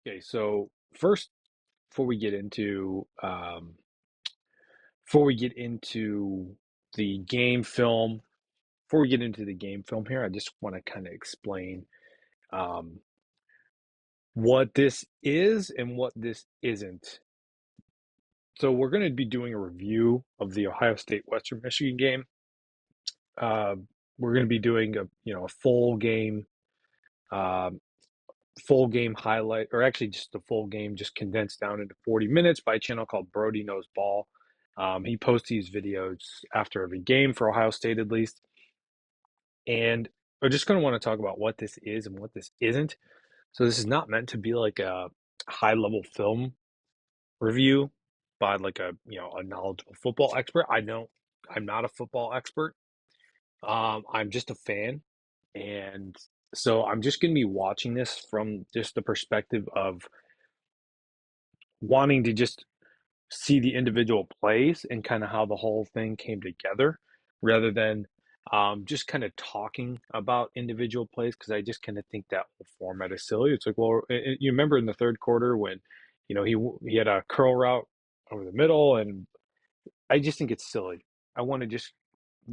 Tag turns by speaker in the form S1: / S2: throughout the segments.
S1: Okay, so first, before we get before we get into the game film, before we get into the game film here, I just want to kind of explain um, what this is and what this isn't. So we're going to be doing a review of the Ohio State Western Michigan game. Uh, we're going to be doing a um, full game highlight, or actually just the full game, just condensed down into 40 minutes by a channel called Brody Knows Ball. He posts these videos after every game for Ohio State, at least. And we're just going to want to talk about what this is and what this isn't. So this is not meant to be like a high level film review by like a knowledgeable football expert. I'm not a football expert. I'm just a fan, and so I'm just going to be watching this from just the perspective of wanting to just see the individual plays and kind of how the whole thing came together rather than just kind of talking about individual plays because I just kind of think that whole format is silly. It's like, well, you remember in the third quarter when, he had a curl route over the middle, and I just think it's silly. I want to just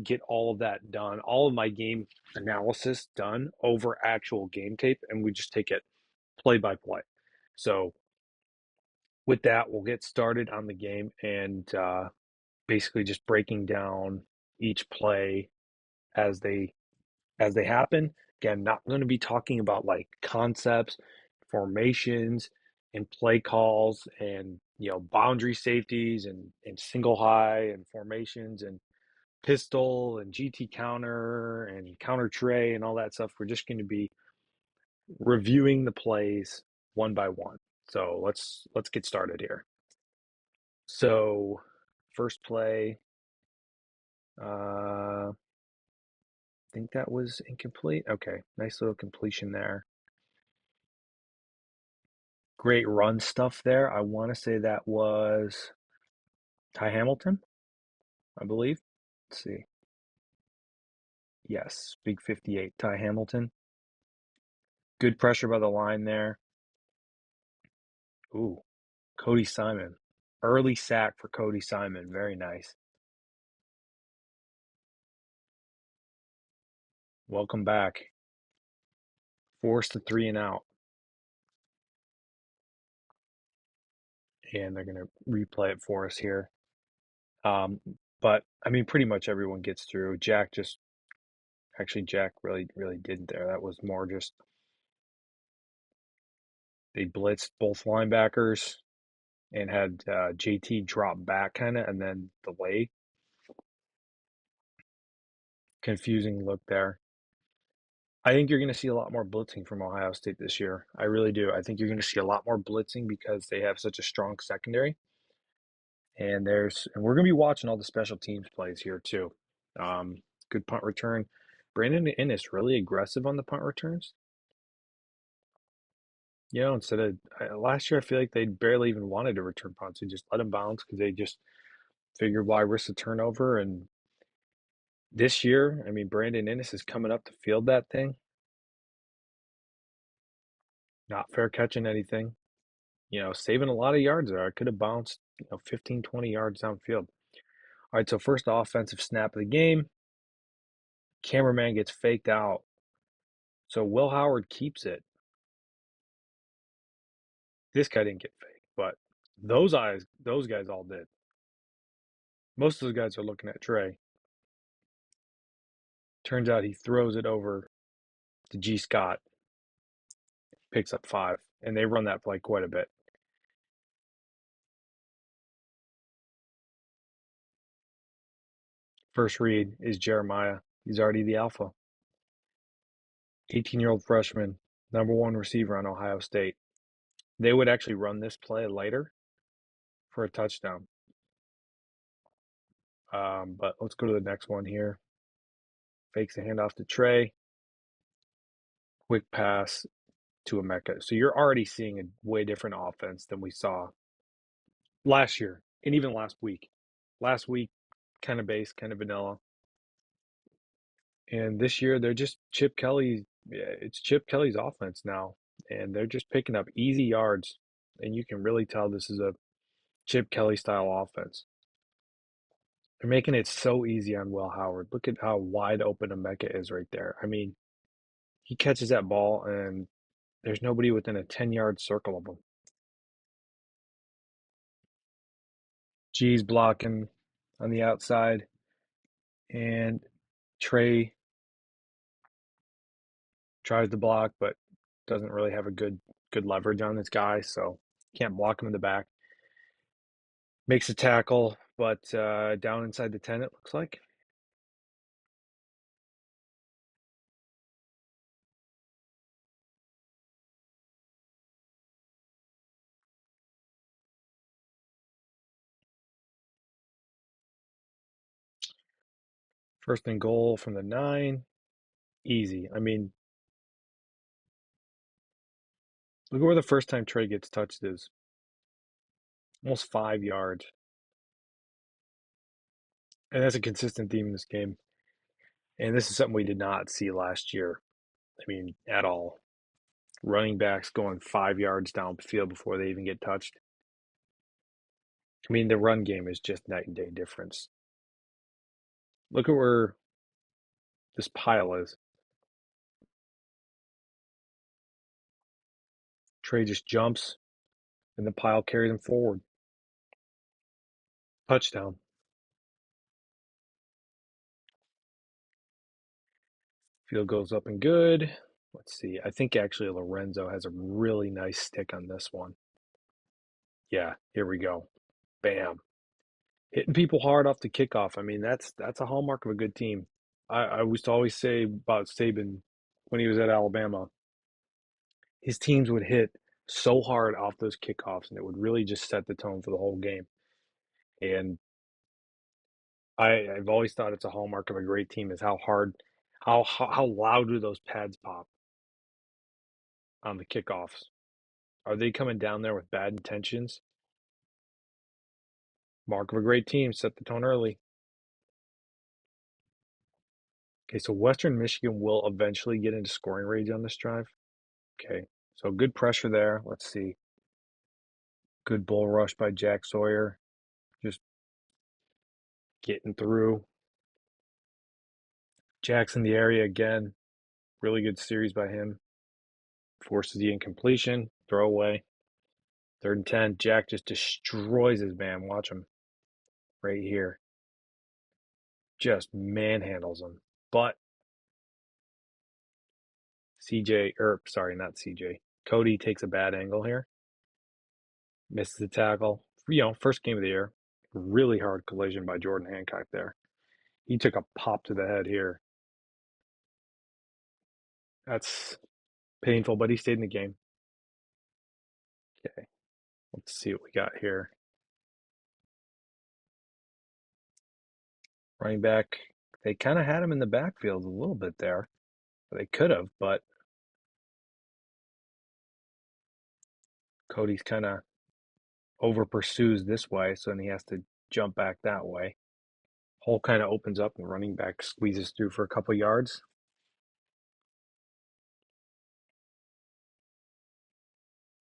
S1: get all of that done, all of my game analysis done over actual game tape, and we just take it play by play. So with that, we'll get started on the game and basically just breaking down each play as they happen. Again, not going to be talking about like concepts, formations, and play calls, and boundary safeties and single high and formations and pistol and GT counter and counter tray and all that stuff. We're just going to be reviewing the plays one by one. So let's get started here. So first play, I think that was incomplete. Okay, nice little completion there. Great run stuff there. I want to say that was Ty Hamilton, I believe. Let's see. Yes, big 58, Ty Hamilton. Good pressure by the line there. Ooh, Cody Simon. Early sack for Cody Simon. Very nice. Welcome back. Forced to 3-and-out. And they're going to replay it for us here. But I mean, pretty much everyone gets through. Jack really, really didn't there. That was more just they blitzed both linebackers and had JT drop back kind of and then delay. Confusing look there. I think you're going to see a lot more blitzing from Ohio State this year. I really do. I think you're going to see a lot more blitzing because they have such a strong secondary. And we're going to be watching all the special teams plays here too. Good punt return. Brandon Innes really aggressive on the punt returns. Instead of last year, I feel like they barely even wanted to return punts. They just let them bounce because they just figured why risk the turnover. And this year, I mean, Brandon Innes is coming up to field that thing. Not fair catching anything. Saving a lot of yards there. I could have bounced, 15, 20 yards downfield. All right, so first offensive snap of the game. Cameraman gets faked out. So Will Howard keeps it. This guy didn't get faked, but those guys all did. Most of those guys are looking at Trey. Turns out he throws it over to G. Scott, picks up 5, and they run that play quite a bit. First read is Jeremiah. He's already the alpha. 18-year-old freshman, number 1 receiver on Ohio State. They would actually run this play later for a touchdown. But let's go to the next one here. Fakes the handoff to Trey. Quick pass to Emeka. So you're already seeing a way different offense than we saw last year and even last week. Last week, kind of base, kind of vanilla. And this year, they're just Chip Kelly. Yeah, it's Chip Kelly's offense now. and they're just picking up easy yards. And you can really tell this is a Chip Kelly style offense. They're making it so easy on Will Howard. Look at how wide open Emeka is right there. I mean, he catches that ball, and there's nobody within a 10-yard circle of him. G's blocking on the outside, and Trey tries to block, but doesn't really have a good leverage on this guy, so can't block him in the back. Makes a tackle, but down inside the 10, it looks like. First and goal from the 9. Easy. I mean, look at where the first time Trey gets touched is. Almost 5 yards. And that's a consistent theme in this game. And this is something we did not see last year. I mean, at all. Running backs going 5 yards downfield before they even get touched. I mean, the run game is just night and day difference. Look at where this pile is. Trey just jumps, and the pile carries him forward. Touchdown. Field goes up and good. Let's see. I think actually Lorenzo has a really nice stick on this one. Yeah, here we go. Bam. Hitting people hard off the kickoff. I mean, that's a hallmark of a good team. I used to always say about Saban when he was at Alabama, his teams would hit so hard off those kickoffs, and it would really just set the tone for the whole game. And I've always thought it's a hallmark of a great team is how hard, how loud do those pads pop on the kickoffs? Are they coming down there with bad intentions? Mark of a great team, set the tone early. Okay, so Western Michigan will eventually get into scoring range on this drive. Okay, so good pressure there. Let's see. Good bull rush by Jack Sawyer. Just getting through. Jack's in the area again. Really good series by him. Forces the incompletion. Throwaway. 3rd and 10. Jack just destroys his man. Watch him right here. Just manhandles him. But not CJ. Cody takes a bad angle here. Misses the tackle. First game of the year. Really hard collision by Jordan Hancock there. He took a pop to the head here. That's painful, but he stayed in the game. Okay, let's see what we got here. Running back, they kind of had him in the backfield a little bit there. They could have, but Cody's kind of over pursues this way, so then he has to jump back that way. Hole kind of opens up and running back squeezes through for a couple yards.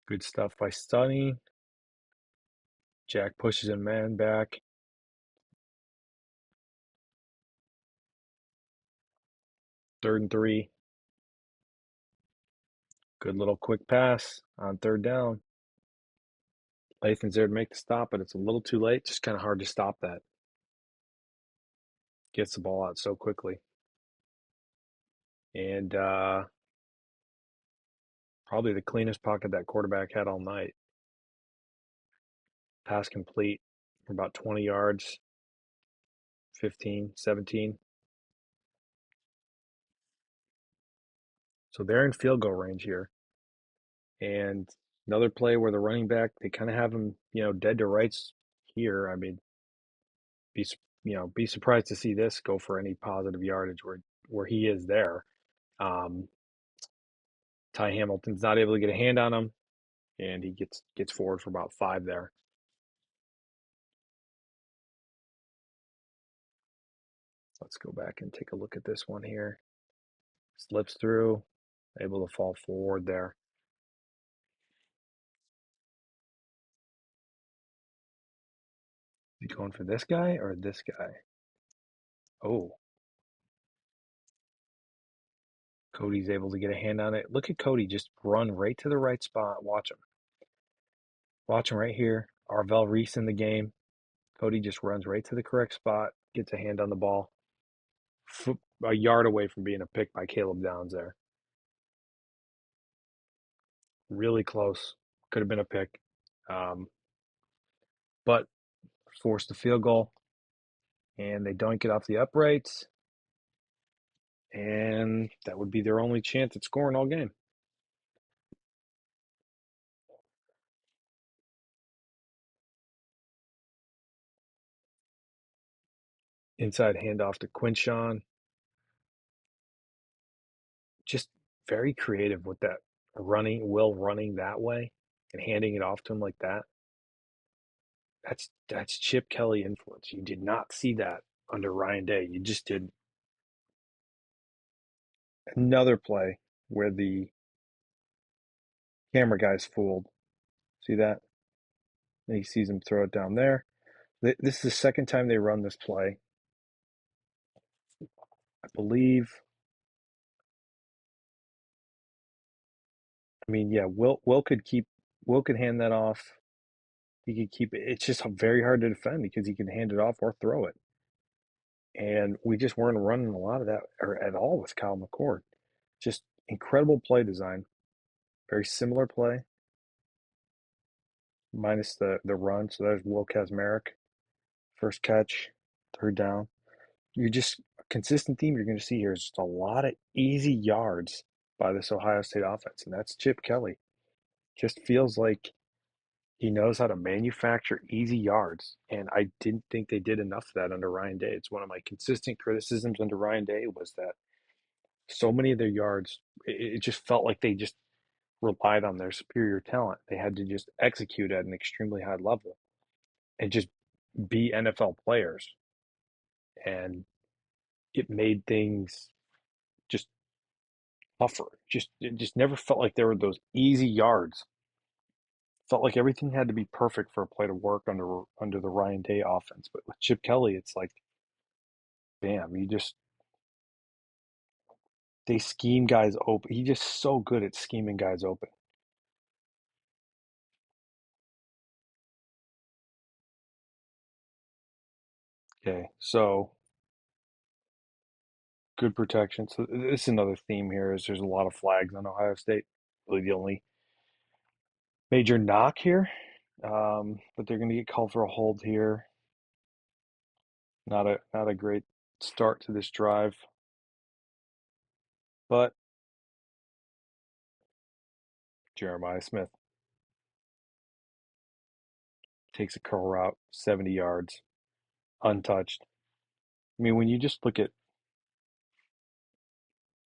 S1: Good stuff by Stunny. Jack pushes a man back. 3rd and 3. Good little quick pass on 3rd down. Lathan's there to make the stop, but it's a little too late. Just kind of hard to stop that. Gets the ball out so quickly. And probably the cleanest pocket that quarterback had all night. Pass complete for about 20 yards, 15, 17. So they're in field goal range here. And another play where the running back, they kind of have him, dead to rights here. I mean, be surprised to see this go for any positive yardage where he is there. Ty Hamilton's not able to get a hand on him, and he gets forward for about 5 there. Let's go back and take a look at this one here. Slips through, able to fall forward there. Going for this guy or this guy? Oh, Cody's able to get a hand on it. Look at Cody just run right to the right spot. Watch him. Watch him right here. Arvell Reese in the game. Cody just runs right to the correct spot, gets a hand on the ball. A yard away from being a pick by Caleb Downs there. Really close. Could have been a pick. But forced the field goal, and they don't get off the uprights, and that would be their only chance at scoring all game. Inside handoff to Quinshawn. Just very creative with that running that way and handing it off to him like that. That's Chip Kelly influence. You did not see that under Ryan Day. You just did. Another play where the camera guy's fooled. See that? And he sees him throw it down there. This is the second time they run this play. I believe. I mean, yeah, Will could hand that off. He could keep it. It's just very hard to defend because he can hand it off or throw it. And we just weren't running a lot of that or at all with Kyle McCord. Just incredible play design. Very similar play, minus the run. So there's Will Kazmarek. First catch, third down. You're just a consistent theme you're going to see here is just a lot of easy yards by this Ohio State offense. And that's Chip Kelly. Just feels like he knows how to manufacture easy yards. And I didn't think they did enough of that under Ryan Day. It's one of my consistent criticisms under Ryan Day was that so many of their yards, it just felt like they just relied on their superior talent. They had to just execute at an extremely high level and just be NFL players. And it made things just tougher. It just never felt like there were those easy yards. Felt like everything had to be perfect for a play to work under the Ryan Day offense. But with Chip Kelly, it's like, bam, they scheme guys open. He's just so good at scheming guys open. Okay, so good protection. So this is another theme here is there's a lot of flags on Ohio State. Really the only major knock here. But they're going to get called for a hold here. Not a great start to this drive, but Jeremiah Smith takes a curl route, 70 yards, untouched. I mean, when you just look at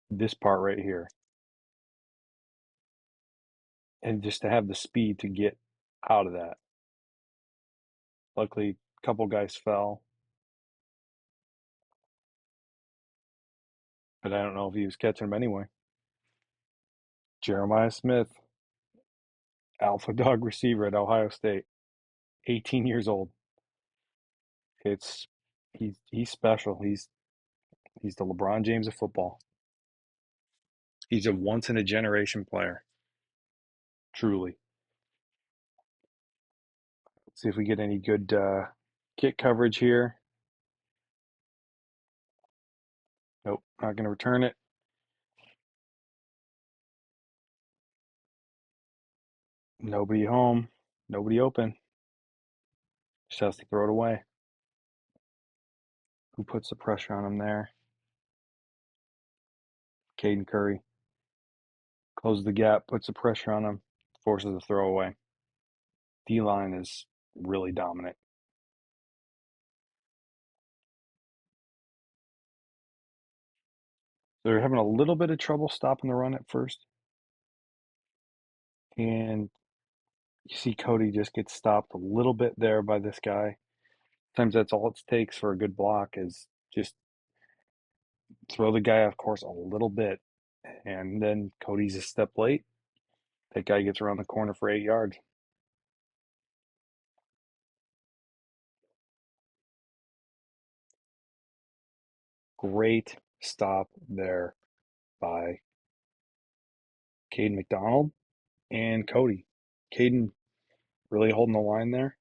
S1: this part right here, and just to have the speed to get out of that. Luckily, a couple guys fell, but I don't know if he was catching them anyway. Jeremiah Smith, alpha dog receiver at Ohio State, 18 years old. It's he's special. He's the LeBron James of football. He's a once in a generation player, truly. Let's see if we get any good kick coverage here. Nope, not going to return it. Nobody home, nobody open. Just has to throw it away. Who puts the pressure on him there? Caden Curry. Closes the gap, puts the pressure on him, forces the throwaway. D-line is really dominant. So they're having a little bit of trouble stopping the run at first. And you see Cody just gets stopped a little bit there by this guy. Sometimes that's all it takes for a good block is just throw the guy off course a little bit. And then Cody's a step late. That guy gets around the corner for 8 yards. Great stop there by Caden McDonald and Cody. Caden really holding the line there,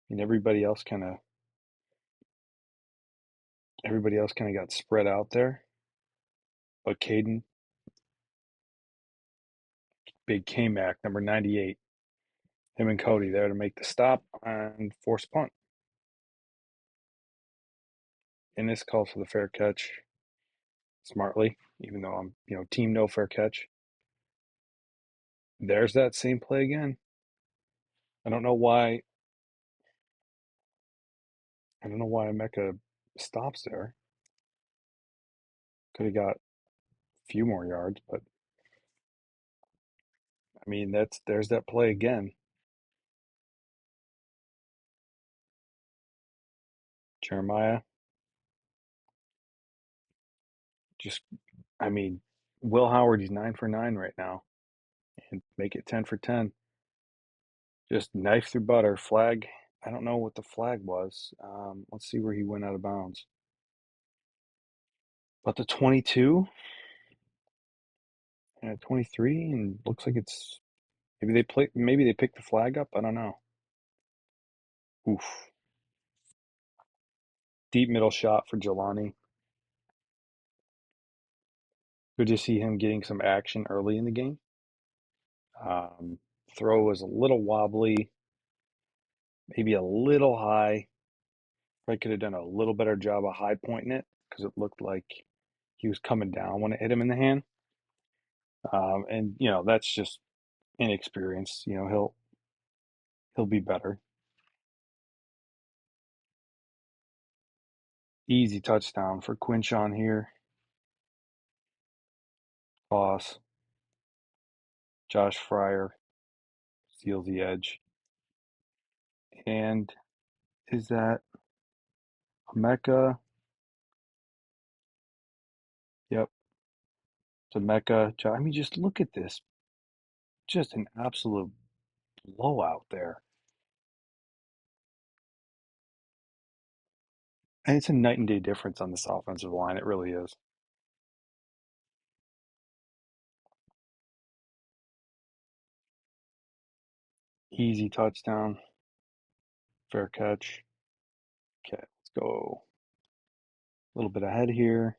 S1: and everybody else kind of got spread out there. But Caden, big K-Mac, number 98, him and Cody there to make the stop on forced punt. And this calls for the fair catch smartly, even though I'm, team no fair catch. There's that same play again. I don't know why. I don't know why Emeka stops there. Could have got a few more yards, but I mean there's that play again. Jeremiah just, I mean, Will Howard, he's 9 for 9 right now, and make it 10 for 10. Just knife through butter. Flag. I don't know what the flag was. Let's see where he went out of bounds. But the 22 and a 23, and looks like it's maybe they picked the flag up. I don't know. Oof. Deep middle shot for Jelani. Good to see him getting some action early in the game. Um, Throw was a little wobbly, maybe a little high. Probably could have done a little better job of high pointing it because it looked like he was coming down when it hit him in the hand. And that's just inexperience. He'll be better. Easy touchdown for Quinshon here. Boss. Josh Fryer steals the edge. And is that Mecca? Yep. It's a Mecca. I mean, just look at this. Just an absolute blowout there. And it's a night and day difference on this offensive line. It really is. Easy touchdown. Fair catch. Okay, let's go a little bit ahead here.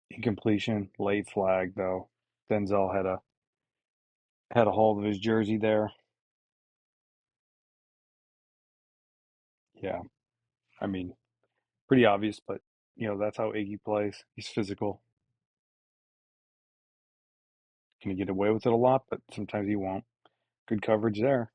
S1: Incompletion, late flag though. Denzel had a hold of his jersey there. Yeah, I mean, pretty obvious, but that's how Iggy plays. He's physical. Can he get away with it a lot, but sometimes he won't. Good coverage there.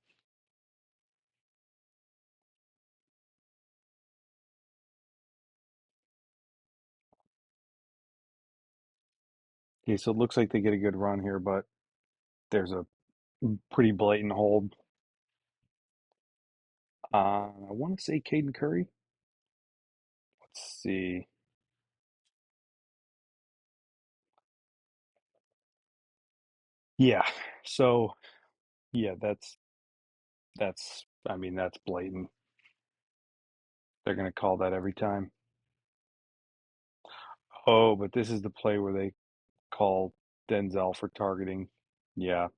S1: Okay, so it looks like they get a good run here, but there's a pretty blatant hold. I want to say Caden Curry. Let's see. Yeah. So yeah, I mean that's blatant. They're gonna call that every time. Oh, but this is the play where they call Denzel for targeting. Yeah,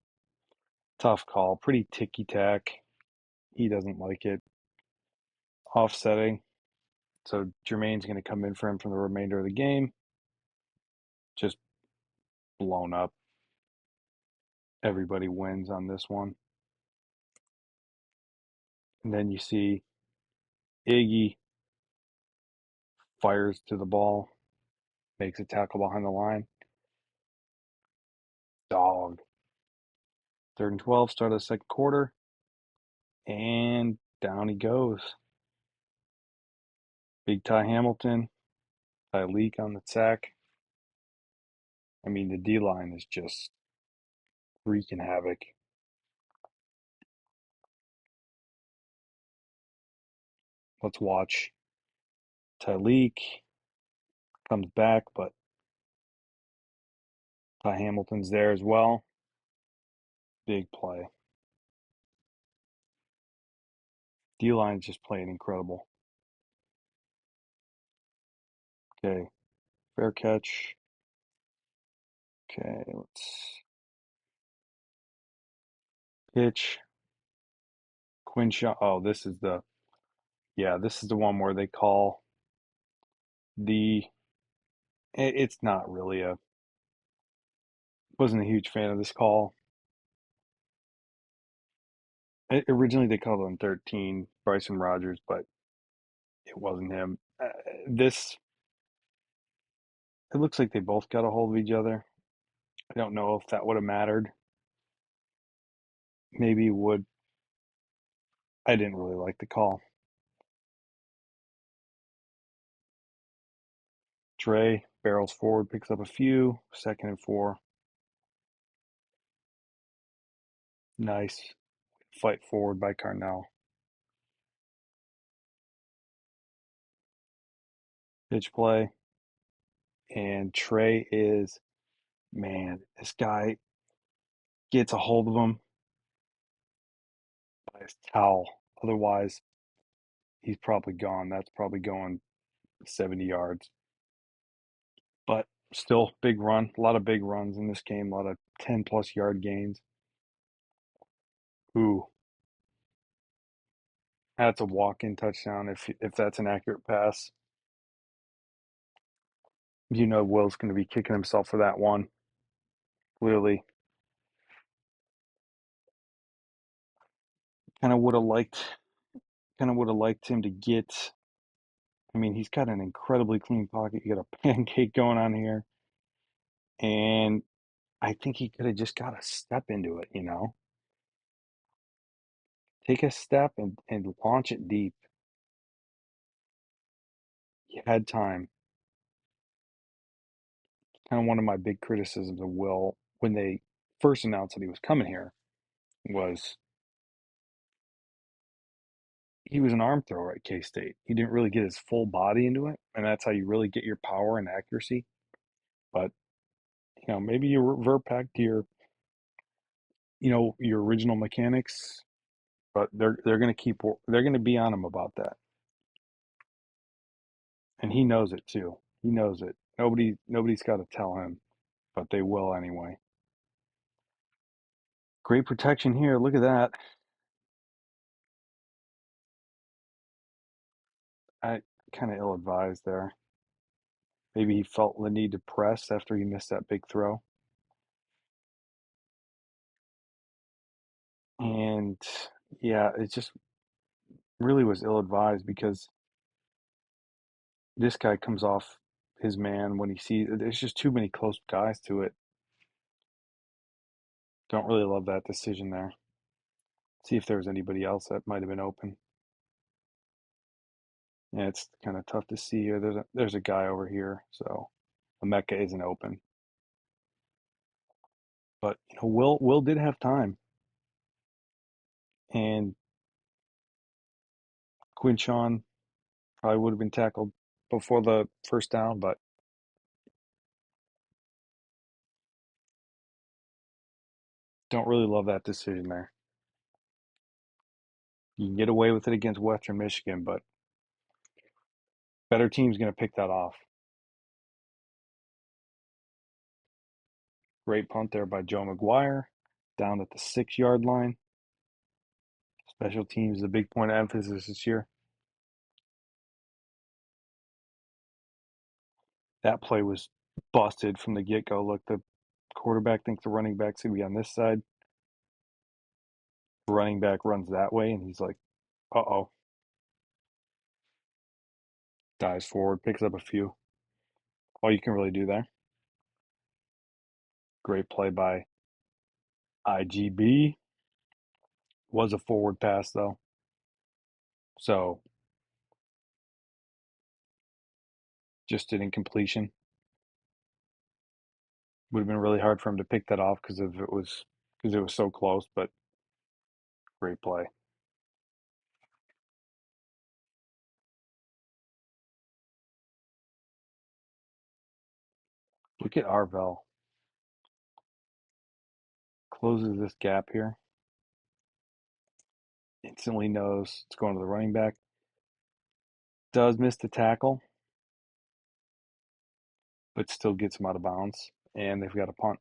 S1: tough call. Pretty ticky tack. He doesn't like it. Offsetting. So Jermaine's gonna come in for him for the remainder of the game. Just blown up. Everybody wins on this one. And then you see Iggy fires to the ball, makes a tackle behind the line. Dog. 3rd and 12, start of the second quarter. And down he goes. Big Ty Hamilton, Ty Leak on the sack. I mean, the D line is just wreaking havoc. Let's watch. Ty Leak comes back, but Ty Hamilton's there as well. Big play. D-line's just playing incredible. Okay, fair catch. Okay, let's pitch. Quinshaw. Oh, this is the one where they call the. It's not really a. Wasn't a huge fan of this call. Originally, they called him 13, Bryson Rogers, but it wasn't him. This. It looks like they both got a hold of each other. I don't know if that would have mattered. Maybe it would. I didn't really like the call. Trey barrels forward, picks up a few. 2nd and 4. Nice fight forward by Carnell. Pitch play. And Trey is, man, this guy gets a hold of him by his towel. Otherwise, he's probably gone. That's probably going 70 yards. But still, big run. A lot of big runs in this game. A lot of 10-plus yard gains. Ooh, that's a walk-in touchdown if that's an accurate pass. You know Will's going to be kicking himself for that one. Clearly, kind of would have liked, kind of would have liked him to get. I mean, he's got an incredibly clean pocket. You got a pancake going on here, and I think he could have just got a step into it. Take a step and launch it deep. He had time. Kind of one of my big criticisms of Will when they first announced that he was coming here was he was an arm thrower at K-State. He didn't really get his full body into it, and that's how you really get your power and accuracy. But maybe you revert back to your original mechanics. But they're going to they're going to be on him about that, and he knows it too. He knows it. Nobody's got to tell him, but they will anyway. Great protection here. Look at that. I kind of ill-advised there. Maybe he felt the need to press after he missed that big throw. And yeah, it just really was ill-advised because this guy comes off his man when he sees there's just too many close guys to it. Don't really love that decision there. See if there was anybody else that might have been open. Yeah, it's kind of tough to see here. There's a guy over here, so Emeka isn't open. But Will did have time, and Quinshawn probably would have been tackled before the first down, but don't really love that decision there. You can get away with it against Western Michigan, but better team's going to pick that off. Great punt there by Joe McGuire, down at the 6-yard line. Special teams is a big point of emphasis this year. That play was busted from the get-go. Look, the quarterback thinks the running back's going to be on this side. The running back runs that way, and he's like, uh-oh. Dives forward, picks up a few. All you can really do there. Great play by IGB. Was a forward pass, though. So, just an incompletion. Would have been really hard for him to pick that off because it was so close, but great play. Look at Arvell. Closes this gap here. Instantly knows it's going to the running back. Does miss the tackle, but still gets him out of bounds. And they've got a punt.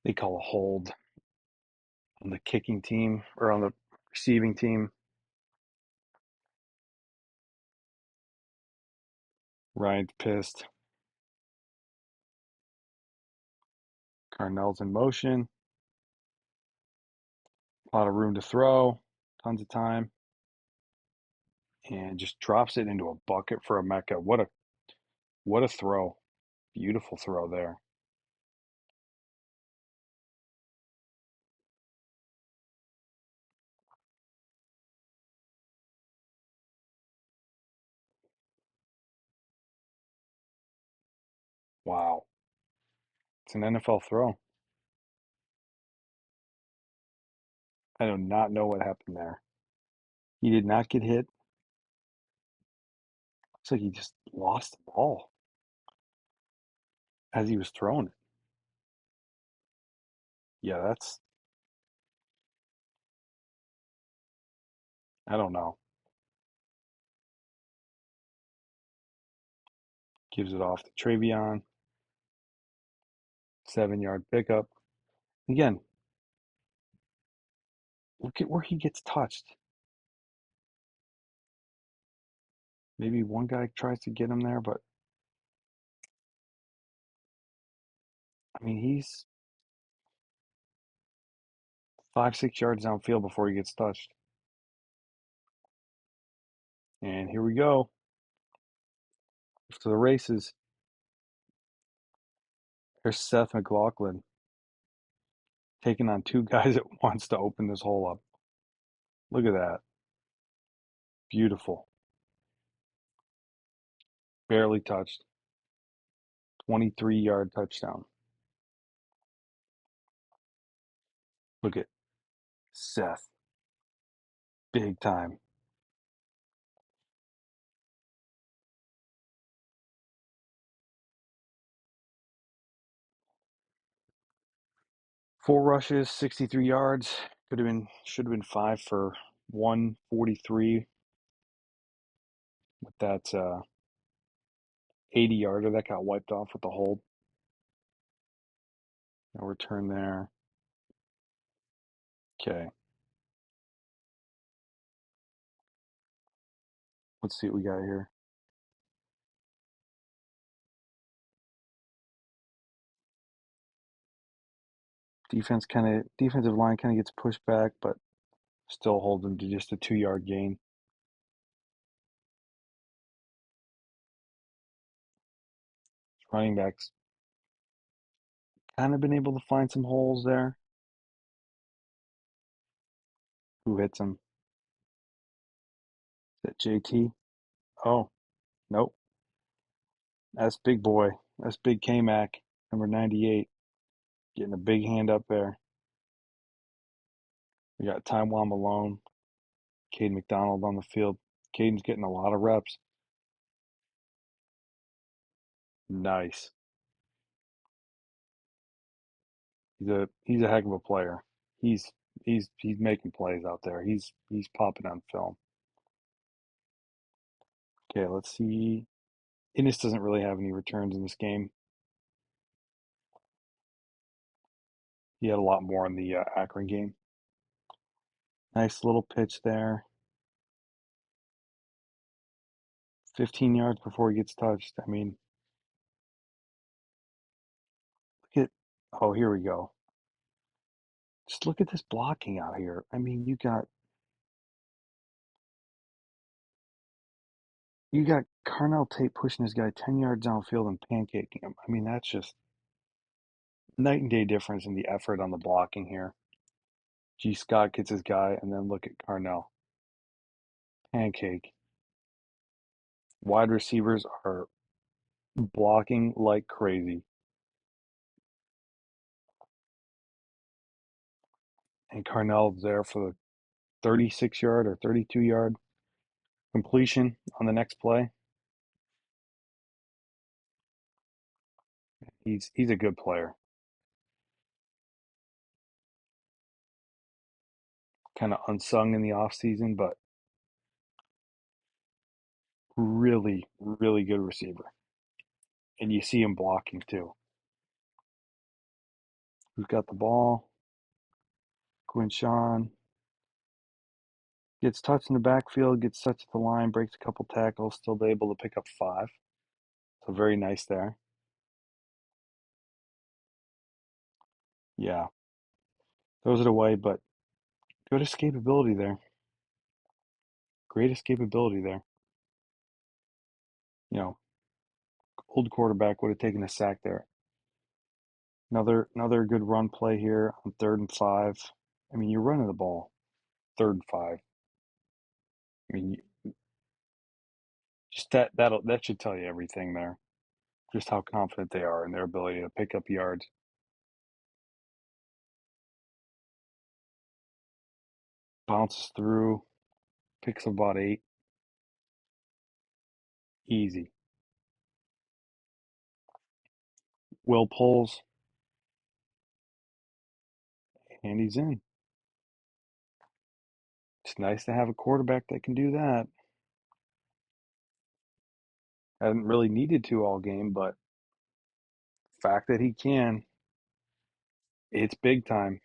S1: They call a hold on the kicking team or on the receiving team. Ryan's pissed. Carnell's in motion. A lot of room to throw. Tons of time. And just drops it into a bucket for Emeka. What a throw. Beautiful throw there. Wow. It's an NFL throw. I do not know what happened there. He did not get hit. Looks like he just lost the ball as he was throwing it. Yeah, I don't know. Gives it off to Travion. 7-yard pickup. Again, look at where he gets touched. Maybe one guy tries to get him there, but I mean, he's 5, 6 yards downfield before he gets touched. And here we go. To the races. There's Seth McLaughlin taking on two guys at once to open this hole up. Look at that. Beautiful. Barely touched. 23-yard touchdown. Look at Seth. Big time. Four rushes, 63 yards. Should have been 5 for 143 with that 80 yarder that got wiped off with the hold. No return there. Okay. Let's see what we got here. Defensive line kind of gets pushed back, but still holds them to just a 2-yard gain. Running backs kind of been able to find some holes there. Who hits him? Is that JT? Oh, nope. That's big boy. That's big K-Mac, number 98. Getting a big hand up there. We got Taiwan Malone, Caden McDonald on the field. Caden's getting a lot of reps. Nice. He's a heck of a player. He's he's making plays out there. He's popping on film. Okay, let's see. Innis doesn't really have any returns in this game. He had a lot more in the Akron game. Nice little pitch there. 15 yards before he gets touched. I mean, look at, oh, here we go. Just look at this blocking out here. I mean, you got Carnell Tate pushing this guy 10 yards downfield and pancaking him. I mean, that's just night and day difference in the effort on the blocking here. G. Scott gets his guy, and then look at Carnell. Pancake. Wide receivers are blocking like crazy. And Carnell's there for the 36-yard or 32-yard Completion on the next play. He's a good player. Kind of unsung in the offseason, but really, really good receiver. And you see him blocking too. Who's got the ball? Quinshawn gets touched in the backfield, gets touched at the line, breaks a couple tackles, still able to pick up 5. So very nice there. Yeah, throws it away, but good escapability there. Great escapability there. You know, old quarterback would have taken a sack there. Another good run play here on 3rd and 5. I mean, you're running the ball 3rd and 5. I mean, just that should tell you everything there. Just how confident they are in their ability to pick up yards. Bounces through, picks up about 8. Easy. Will pulls, and he's in. It's nice to have a quarterback that can do that. Hasn't really needed to all game, but the fact that he can, it's big time.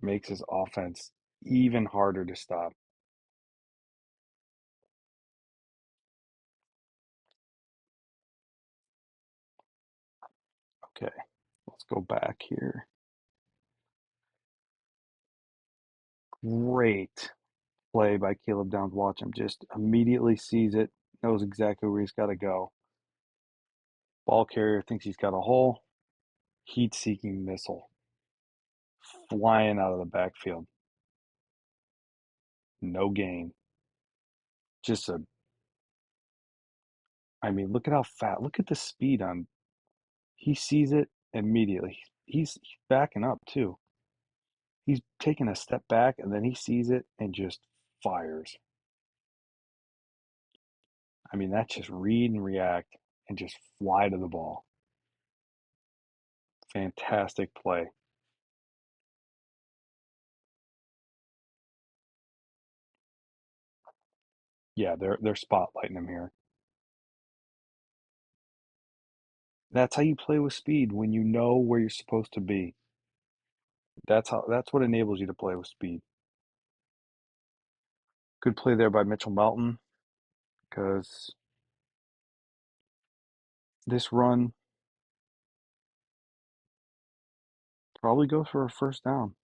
S1: Makes his offense even harder to stop. Okay, let's go back here. Great play by Caleb Downs. Watch him just immediately sees it, knows exactly where he's got to go. Ball carrier thinks he's got a hole. Heat-seeking missile flying out of the backfield. No gain. Just a, I mean, look at how fat. Look at the speed on. He sees it immediately. He's backing up too. He's taking a step back and then he sees it and just fires. I mean, that's just read and react and just fly to the ball. Fantastic play. Yeah, they're spotlighting him here. That's how you play with speed when you know where you're supposed to be. That's what enables you to play with speed. Good play there by Mitchell Melton because this run probably goes for a first down.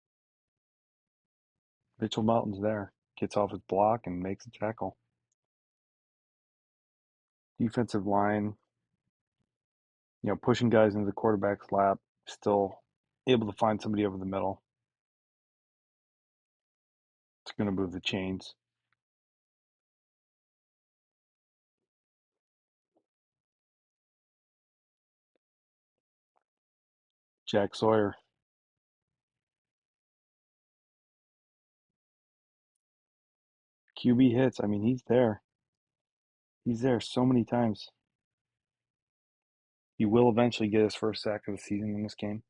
S1: Mitchell Melton's there, gets off his block and makes a tackle. Defensive line, pushing guys into the quarterback's lap, still able to find somebody over the middle. It's going to move the chains. Jack Sawyer. QB hits. I mean, he's there. He's there so many times. He will eventually get his first sack of the season in this game.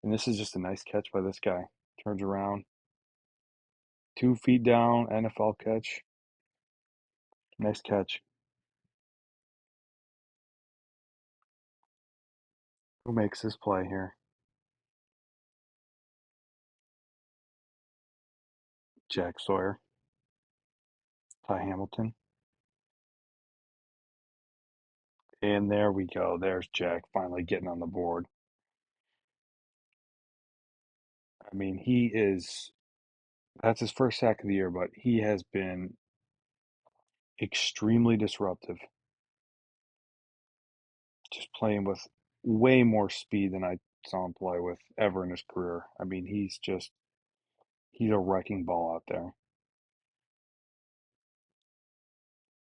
S1: And this is just a nice catch by this guy. Turns around. 2 feet down, NFL catch. Nice catch. Who makes this play here? Jack Sawyer. Ty Hamilton. And there we go. There's Jack finally getting on the board. I mean, that's his first sack of the year, but he has been extremely disruptive. Just playing with way more speed than I saw him play with ever in his career. I mean, he's a wrecking ball out there.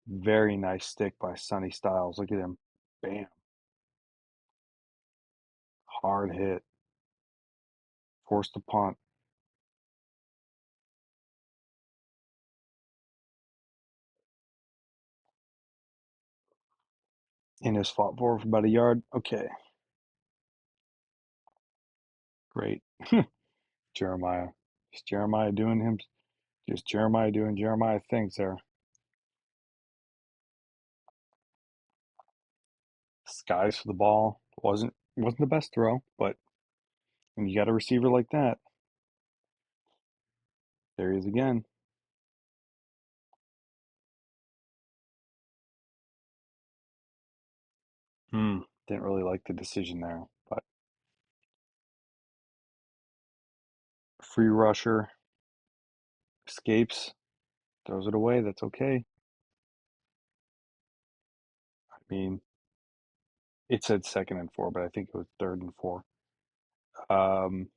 S1: Very nice stick by Sonny Styles. Look at him. Bam. Hard hit. Forced to punt. Innes fought forward for about a yard. Okay, great. Jeremiah. Just Jeremiah doing him. Just Jeremiah doing Jeremiah things there. Skies for the ball. Wasn't the best throw, but when you got a receiver like that, there he is again. Didn't really like the decision there, but free rusher escapes, throws it away. That's okay. I mean, it said 2nd and 4, but I think it was 3rd and 4. Um,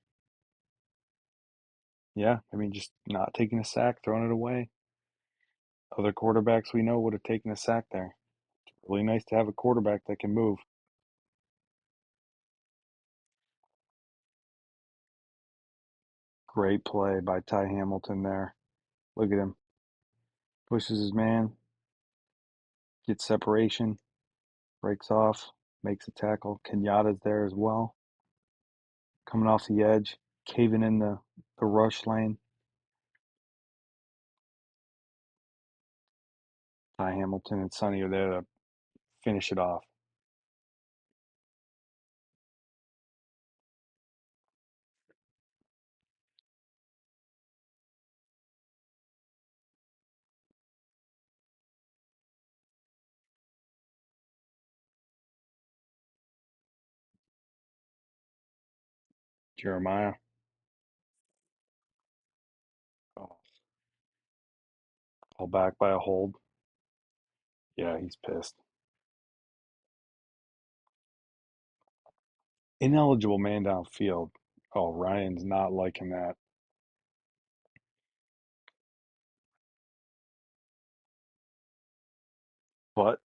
S1: yeah, I mean, just not taking a sack, throwing it away. Other quarterbacks we know would have taken a sack there. It's really nice to have a quarterback that can move. Great play by Ty Hamilton there. Look at him. Pushes his man, gets separation, breaks off, makes a tackle. Kenyatta's there as well. Coming off the edge, caving in the rush lane. Ty Hamilton and Sonny are there to finish it off. Jeremiah. Oh, all back by a hold. Yeah, he's pissed. Ineligible man downfield. Oh, Ryan's not liking that. But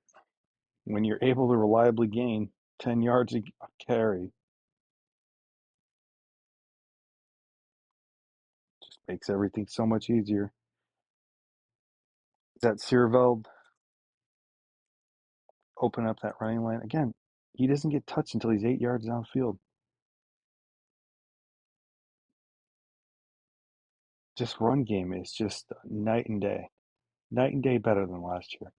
S1: when you're able to reliably gain 10 yards a carry, just makes everything so much easier. Is that Searveld open up that running lane? Again, he doesn't get touched until he's 8 yards downfield. Just run game is just night and day. Night and day better than last year.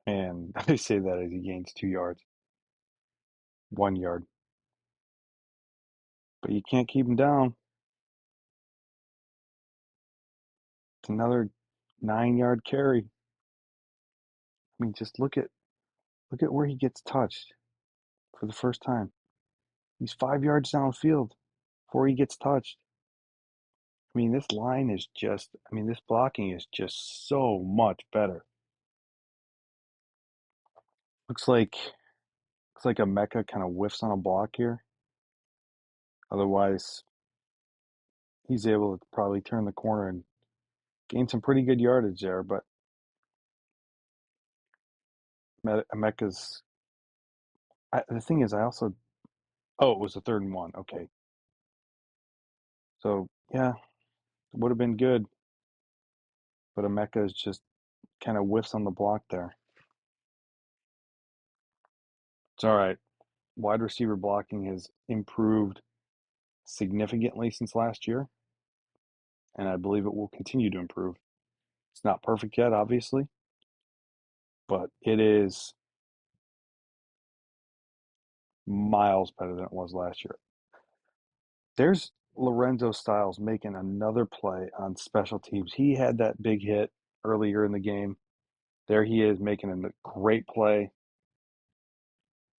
S1: And I say that as he gains 2 yards, 1 yard. But you can't keep him down. It's another 9 yard carry. I mean, just look at where he gets touched for the first time. He's 5 yards downfield before he gets touched. I mean, this line is just, I mean, this blocking is just so much better. Looks like a Mecca kind of whiffs on a block here. Otherwise, he's able to probably turn the corner and gain some pretty good yardage there. But Mecca's, the thing is, I also, oh, it was a 3rd and 1. Okay. So, yeah, it would have been good. But Emeka is just kind of whiffs on the block there. It's all right. Wide receiver blocking has improved significantly since last year, and I believe it will continue to improve. It's not perfect yet, obviously, but it is miles better than it was last year. There's Lorenzo Styles making another play on special teams. He had that big hit earlier in the game. There he is making a great play.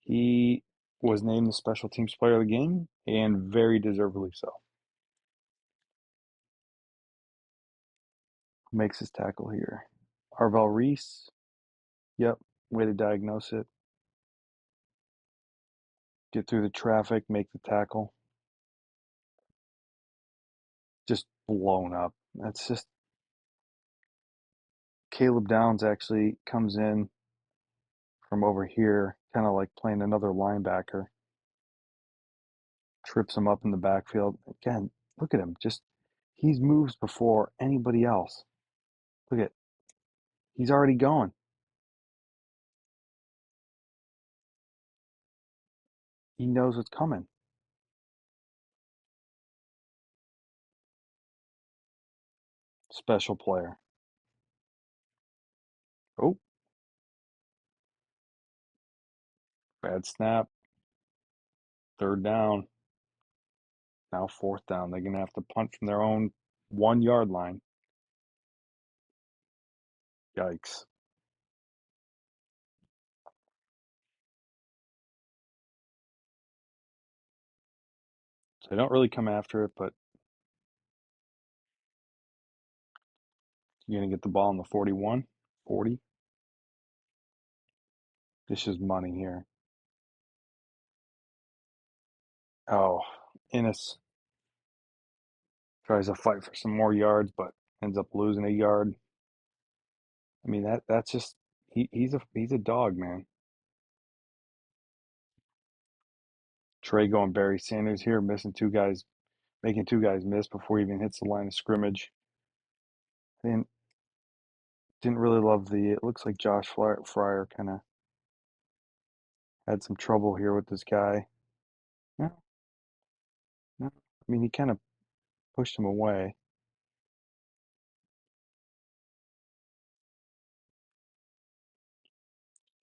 S1: He was named the special teams player of the game, and very deservedly so. Makes his tackle here. Arvel Reese. Yep. Way to diagnose it. Get through the traffic, make the tackle. Just blown up. That's just Caleb Downs actually comes in from over here, kind of like playing another linebacker. Trips him up in the backfield. Again, look at him. Just he's moves before anybody else. Look at he's already going. He knows what's coming. Special player. Oh, bad snap. Third down. Now fourth down. They're going to have to punt from their own 1 yard line. Yikes. So they don't really come after it, but you're going to get the ball in the 41, 40. This is money here. Oh, Innes tries to fight for some more yards, but ends up losing a yard. I mean that's just he's a dog, man. Trey going Barry Sanders here, missing two guys, making two guys miss before he even hits the line of scrimmage. Didn't really love the. It looks like Josh Fryer kind of had some trouble here with this guy. No, no. I mean, he kind of pushed him away.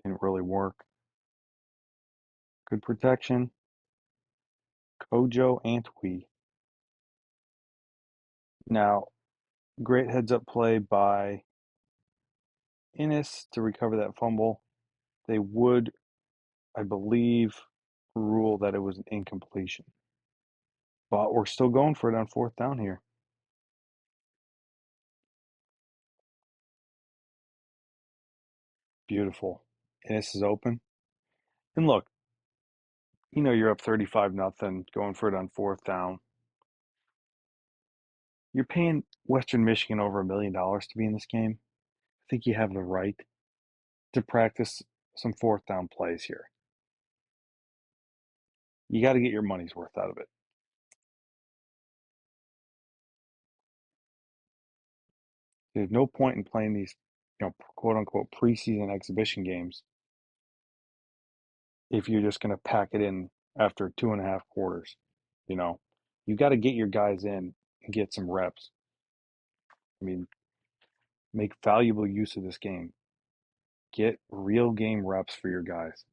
S1: Didn't really work. Good protection. Kojo Antwi. Now, great heads up play by Innes to recover that fumble. They would, I believe, rule that it was an incompletion. But we're still going for it on fourth down here. Beautiful. Innes is open. And look, you're up 35-0, going for it on fourth down. You're paying Western Michigan over $1 million to be in this game. I think you have the right to practice some fourth down plays here. You got to get your money's worth out of it. There's no point in playing these, quote unquote preseason exhibition games if you're just going to pack it in after 2.5 quarters. You know, you got to get your guys in and get some reps. I mean, make valuable use of this game. Get real game reps for your guys.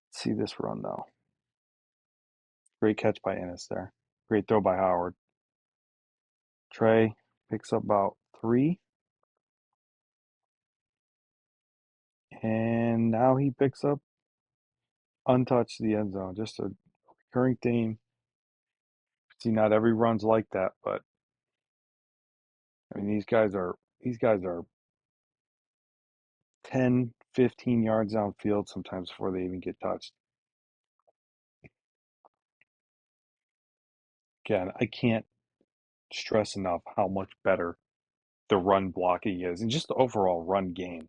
S1: Let's see this run though. Great catch by Ennis there. Great throw by Howard. Trey picks up about 3, and now he picks up untouched the end zone. Just a recurring theme. See, not every run's like that, but I mean these guys are 10, 15 yards downfield sometimes before they even get touched. Again, I can't stress enough how much better the run blocking is and just the overall run game.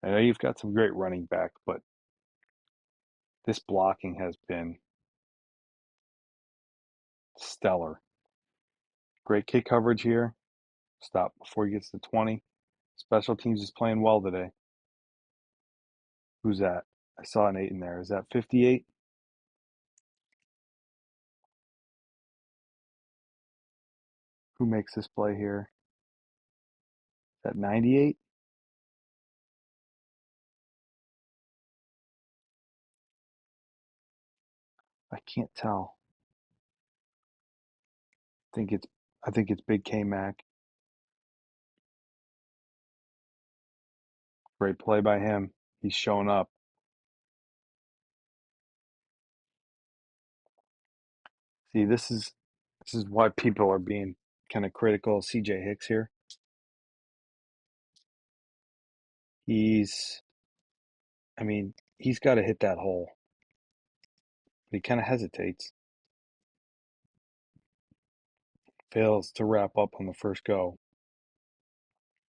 S1: I know you've got some great running back, but this blocking has been stellar. Great kick coverage here. Stop before he gets to 20. Special teams is playing well today. Who's that? I saw an 8 in there. Is that 58? Who makes this play here? Is that 98? I can't tell. think it's I think it's Big K Mac. Great play by him. He's showing up. See, this is why people are being kind of critical of CJ Hicks here. He's I mean, he's got to hit that hole. But he kind of hesitates. Fails to wrap up on the first go.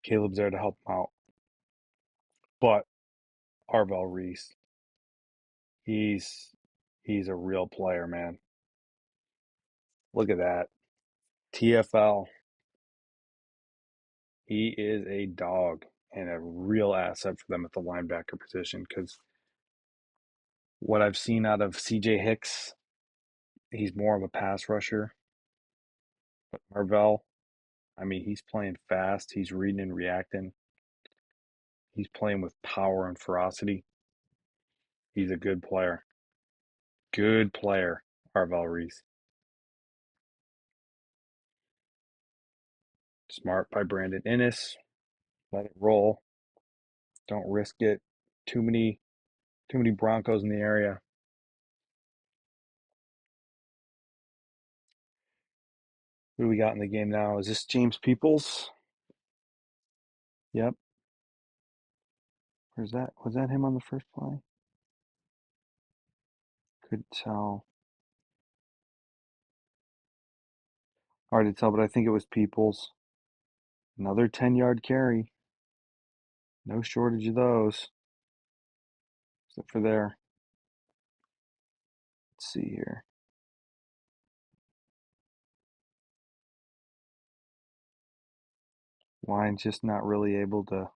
S1: Caleb's there to help him out. But Arvell Reese, he's he's a real player, man. Look at that. TFL. He is a dog and a real asset for them at the linebacker position because What I've seen out of CJ Hicks, he's more of a pass rusher. But Marvell, I mean, he's playing fast. He's reading and reacting. He's playing with power and ferocity. He's a good player. Good player, Marvell Reese. Smart by Brandon Innes. Let it roll. Don't risk it. Too many Broncos in the area. Who do we got in the game now? Is this James Peoples? Yep. Where's that? Was that him on the first play? Couldn't tell. Hard to tell, but I think it was Peoples. Another 10-yard carry. No shortage of those. Except for there. Let's see here. Line's just not really able to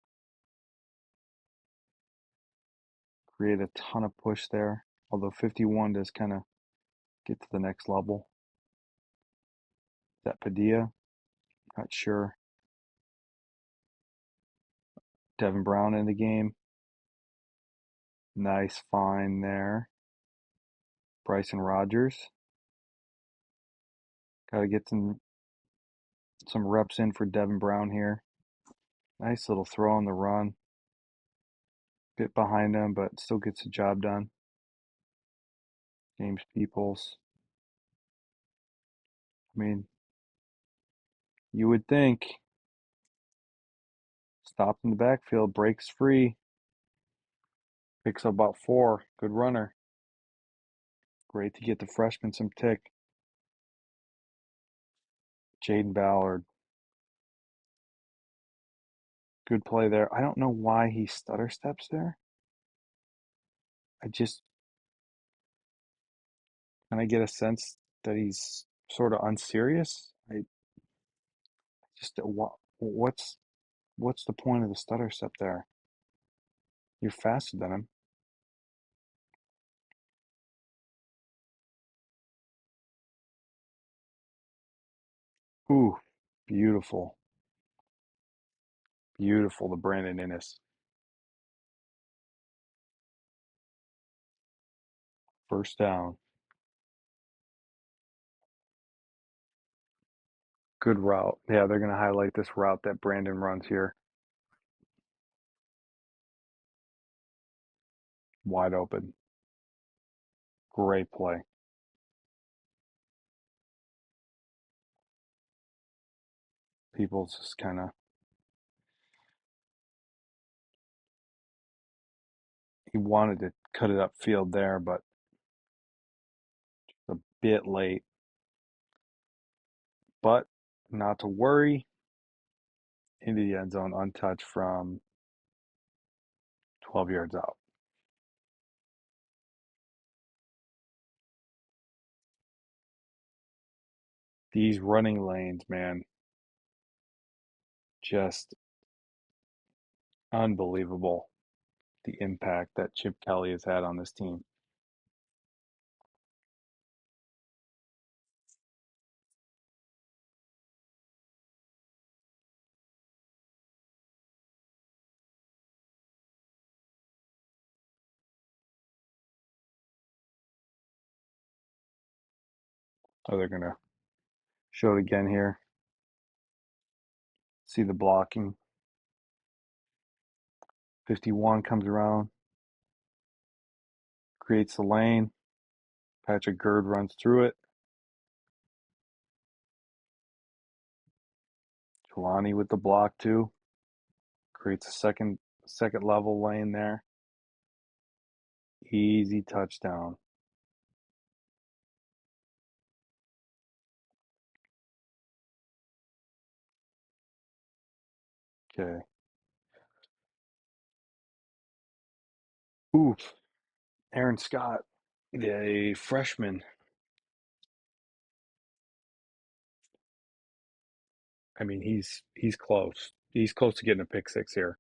S1: create a ton of push there. Although 51 does kind of get to the next level. Is that Padilla? Not sure. Devin Brown in the game. Nice find there. Bryson Rogers. Got to get some reps in for Devin Brown here. Nice little throw on the run. Bit behind him, but still gets the job done. James Peoples. I mean, you would think. Stopped in the backfield, breaks free. Picks up about 4. Good runner. Great to get the freshman some tick. Jaden Ballard. Good play there. I don't know why he stutter steps there. I just kind of get a sense that he's sort of unserious. I just what's the point of the stutter step there? You're faster than him. Ooh, beautiful. Beautiful to Brandon Innes. First down. Good route. Yeah, they're going to highlight this route that Brandon runs here. Wide open. Great play. People just kind of, he wanted to cut it upfield there, but a bit late. But not to worry. Into the end zone untouched from 12 yards out. These running lanes, man, just unbelievable. The impact that Chip Kelly has had on this team. Oh, they're going to show it again here. See the blocking. 51 comes around, creates the lane. Patrick Gurd runs through it. Jelani with the block too. Creates a second level lane there. Easy touchdown. Okay. Oof. Aaron Scott, a freshman. I mean, he's close. He's close to getting a pick six here.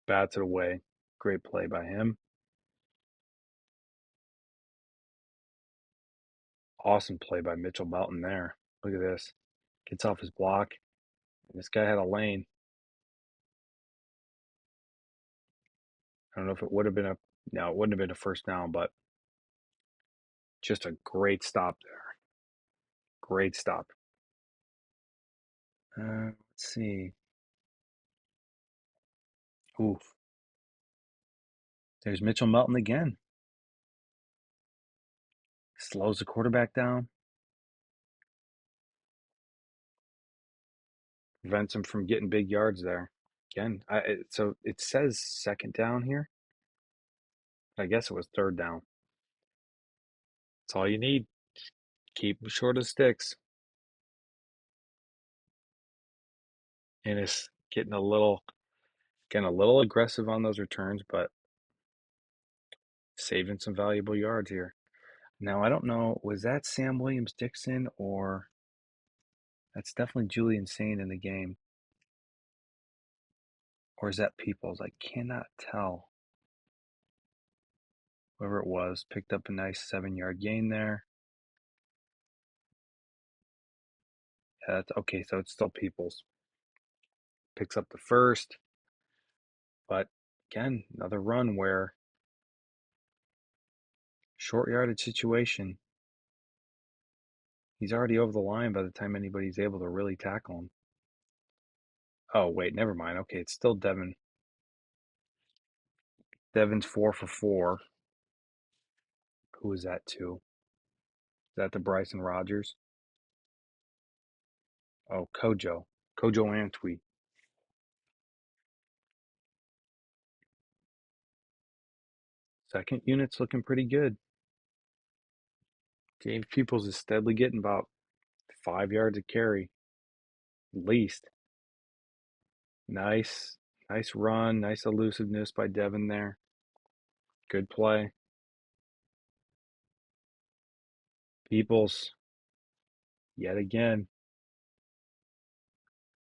S1: Bats it away. Great play by him. Awesome play by Mitchell Melton there. Look at this. Gets off his block. And this guy had a lane. I don't know if it would have been a no, it wouldn't have been a first down, but just a great stop there. Great stop. Let's see. Oof. There's Mitchell Melton again. Slows the quarterback down. Prevents him from getting big yards there. Again, so it says second down here. I guess it was third down. That's all you need. Keep them short of sticks. And it's getting a little aggressive on those returns, but saving some valuable yards here. Now I don't know, was that Sam Williams Dixon or that's definitely Julian Sane in the game. Or is that Peoples? I cannot tell. Whoever it was picked up a nice 7-yard gain there. Yeah, that's okay, so it's still Peoples. Picks up the first. But again, another run where short yardage situation. He's already over the line by the time anybody's able to really tackle him. Oh, wait, never mind. Okay, it's still Devin. Devin's 4 for 4. Who is that to? Is that to Bryson Rogers? Oh, Kojo. Kojo Antwi. Second unit's looking pretty good. James Peoples is steadily getting about 5 yards a carry, at least. Nice, nice run, nice elusiveness by Devin there. Good play. Peoples, yet again.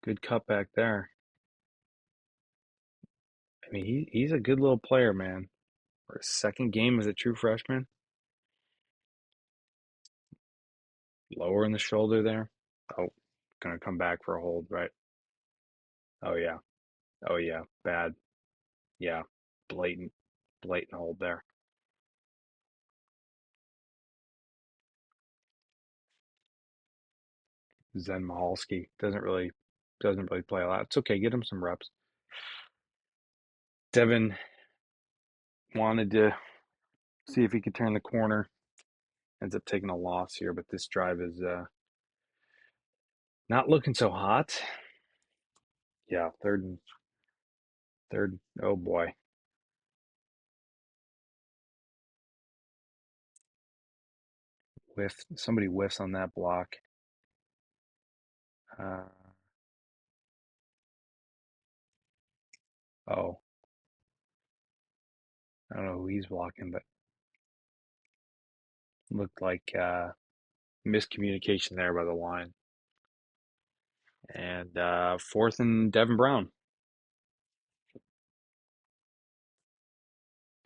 S1: Good cutback there. I mean, he's a good little player, man. For his second game as a true freshman, lower in the shoulder there. Oh, gonna come back for a hold, right? Oh yeah, oh yeah, bad. Yeah, blatant, blatant hold there. Zen Mahalski doesn't really play a lot. It's okay, get him some reps. Devin wanted to see if he could turn the corner. Ends up taking a loss here, but this drive is not looking so hot. Yeah, third. Oh boy, somebody whiffs on that block. Uh, oh, I don't know who he's blocking, but looked like miscommunication there by the line. And fourth and Devin Brown.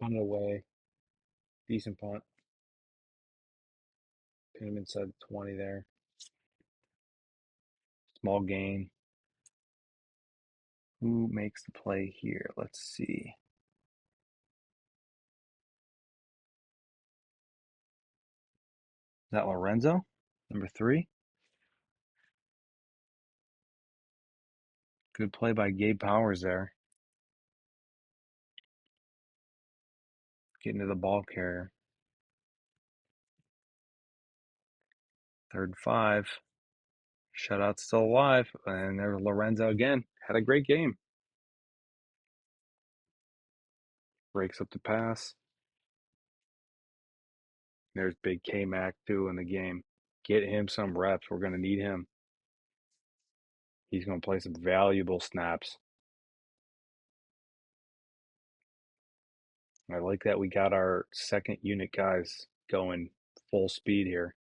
S1: Punt it away. Decent punt. Pin him inside the 20 there. Small gain. Who makes the play here? Let's see. Is that Lorenzo? Number 3? Good play by Gabe Powers there. Getting to the ball carrier. 3rd and 5. Shutout's still alive. And there's Lorenzo again. Had a great game. Breaks up the pass. There's big K-Mac too in the game. Get him some reps. We're going to need him. He's going to play some valuable snaps. I like that we got our second unit guys going full speed here.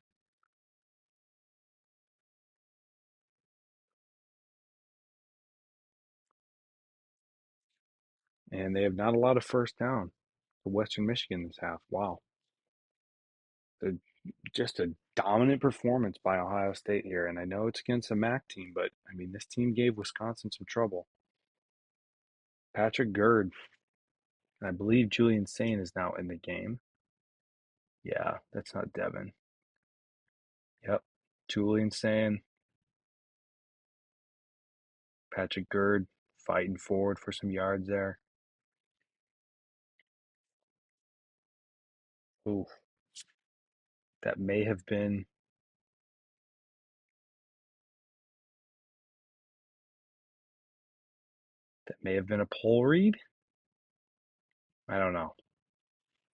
S1: and they have not allowed a first down to Western Michigan this half. Wow. The, just a dominant performance by Ohio State here. And I know it's against a MAC team, but I mean, this team gave Wisconsin some trouble. Patrick Gerd, and I believe Julian Sane is now in the game. Yeah, that's not Devin. Yep. Julian Sane, Patrick Gerd fighting forward for some yards there. Ooh, that may have been a poll read. I don't know.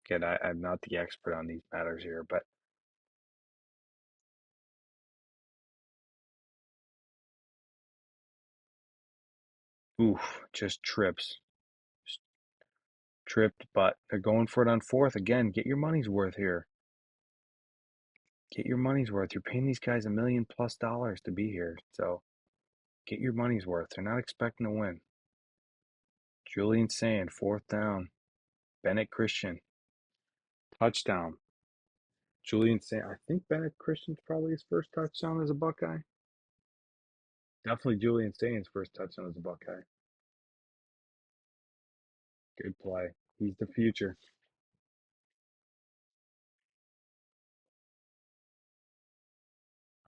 S1: Again, I'm not the expert on these matters here, but oof, just trips. Just tripped, but they're going for it on fourth. Again, get your money's worth here. Get your money's worth. You're paying these guys $1 million+ to be here. So get your money's worth. They're not expecting to win. Julian Sand, fourth down. Bennett Christian, touchdown. Julian Sand, I think Bennett Christian's probably his first touchdown as a Buckeye. Definitely Julian Sand's first touchdown as a Buckeye. Good play. He's the future.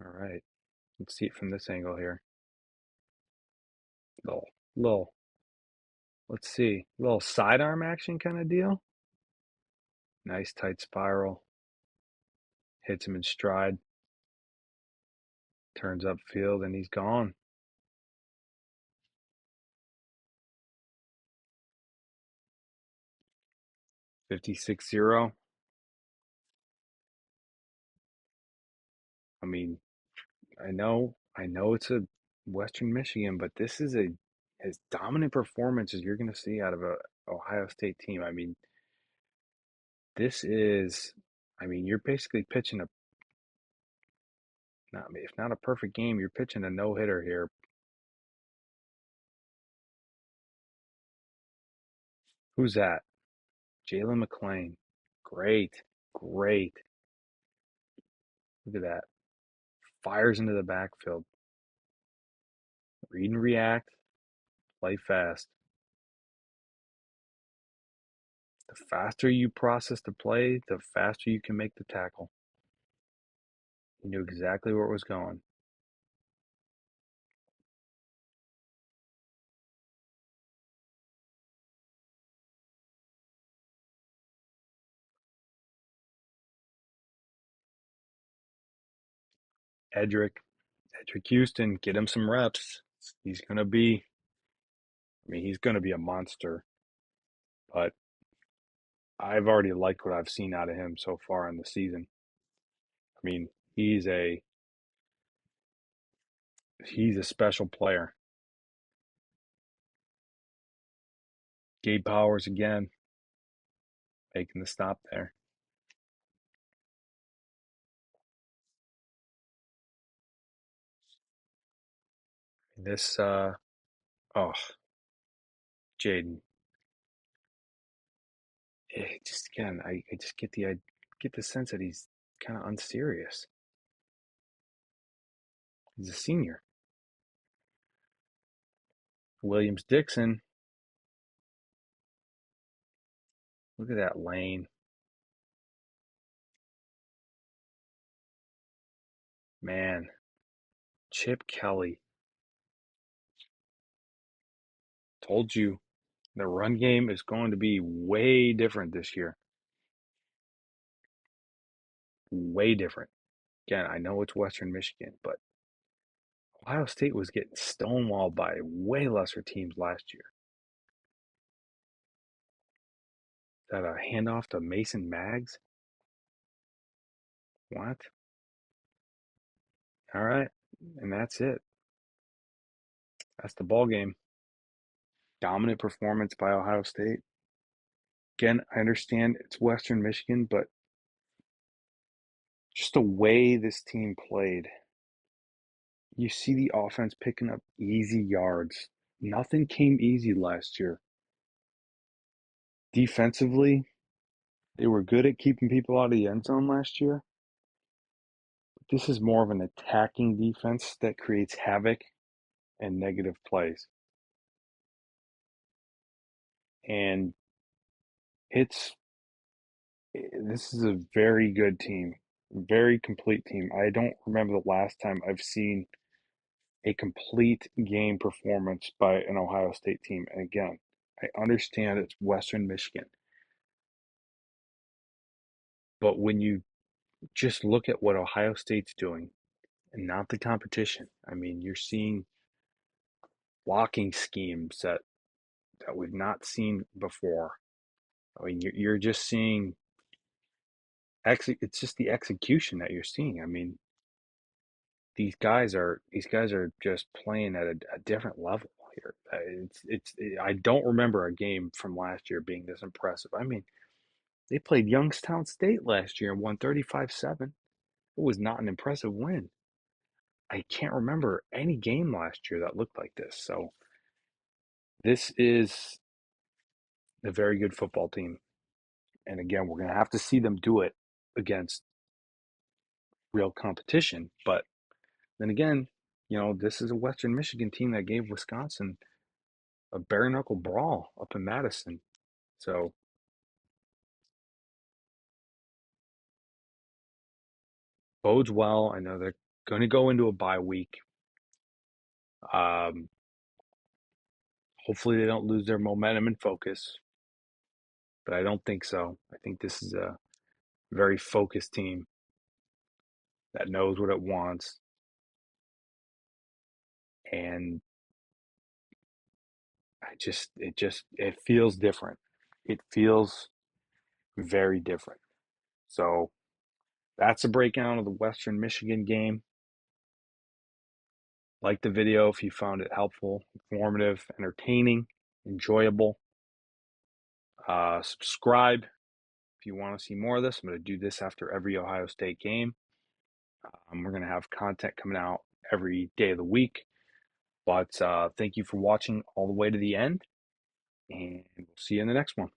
S1: All right. Let's see it from this angle here. Little, let's see, little sidearm action kind of deal. Nice tight spiral. Hits him in stride. Turns upfield and he's gone. 56-0. I mean, I know it's a Western Michigan, but this is a as dominant performance as you're going to see out of a Ohio State team. I mean, this is, I mean, you're basically pitching a, not, if not a perfect game, you're pitching a no-hitter here. Who's that? Jalen McLean. Great, great. Look at that. Fires into the backfield. Read and react. Play fast. The faster you process the play, the faster you can make the tackle. He knew exactly where it was going. Edric Houston, get him some reps. He's gonna be, I mean, he's gonna be a monster. But I've already liked what I've seen out of him so far in the season. I mean, he's a special player. Gabe Powers again, making the stop there. This, oh, Jaden. Just again, I just get the sense that he's kind of unserious. He's a senior. Williams Dixon. Look at that lane. Man, Chip Kelly. Told you the run game is going to be way different this year. Way different. Again, I know it's Western Michigan, but Ohio State was getting stonewalled by way lesser teams last year. Is that a handoff to Mason Maggs? What? All right. And that's it. That's the ball game. Dominant performance by Ohio State. Again, I understand it's Western Michigan, but just the way this team played, you see the offense picking up easy yards. Nothing came easy last year. Defensively, they were good at keeping people out of the end zone last year. This is more of an attacking defense that creates havoc and negative plays. And it's this is a very good team, very complete team. I don't remember the last time I've seen a complete game performance by an Ohio State team. And again, I understand it's Western Michigan, but when you just look at what Ohio State's doing and not the competition, I mean, you're seeing blocking schemes that we've not seen before. I mean, you're just seeing it's just the execution that you're seeing. I mean, these guys are just playing at a different level here. I don't remember a game from last year being this impressive. I mean, they played Youngstown State last year and won 35-7. It was not an impressive win. I can't remember any game last year that looked like this. So this is a very good football team. And again, we're going to have to see them do it against real competition. But then again, this is a Western Michigan team that gave Wisconsin a bare knuckle brawl up in Madison. So bodes well. I know they're going to go into a bye week. Um, Hopefully they don't lose their momentum and focus, but I don't think so. I think this is a very focused team that knows what it wants, and it feels different. It feels very different. So that's a breakdown of the Western Michigan game. Like the video if you found it helpful, informative, entertaining, enjoyable. Subscribe if you want to see more of this. I'm going to do this after every Ohio State game. We're going to have content coming out every day of the week. But thank you for watching all the way to the end, and we'll see you in the next one.